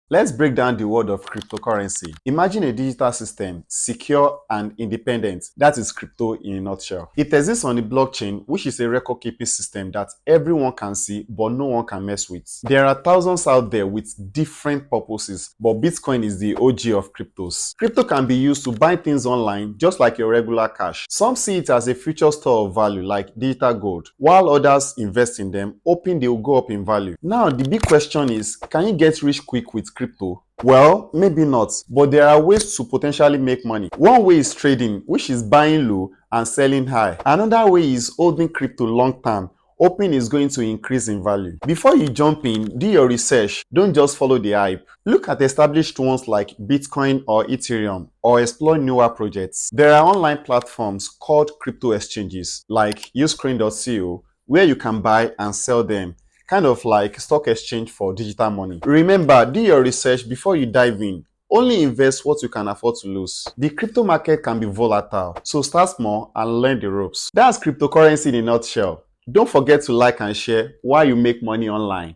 Let's break down the world of cryptocurrency. Imagine a digital system, secure and independent. That is crypto in a nutshell. It exists on the blockchain, which is a record-keeping system that everyone can see but no one can mess with. There are thousands out there with different purposes, but Bitcoin is the OG of cryptos. Crypto can be used to buy things online just like your regular cash. Some see it as a future store of value like digital gold, while others invest in them, hoping they will go up in value. Now, the big question is, can you get rich quick with crypto? Well, maybe not, but there are ways to potentially make money. One way is trading, which is buying low and selling high. Another way is holding crypto long term, hoping it's going to increase in value. Before you jump in, do your research. Don't just follow the hype. Look at established ones like Bitcoin or Ethereum, or explore newer projects. There are online platforms called crypto exchanges like Uscoin.co where you can buy and sell them, kind of like stock exchange for digital money. Remember, do your research before you dive in. Only invest what you can afford to lose. The crypto market can be volatile, so start small and learn the ropes. That's cryptocurrency in a nutshell. Don't forget to like and share while you make money online.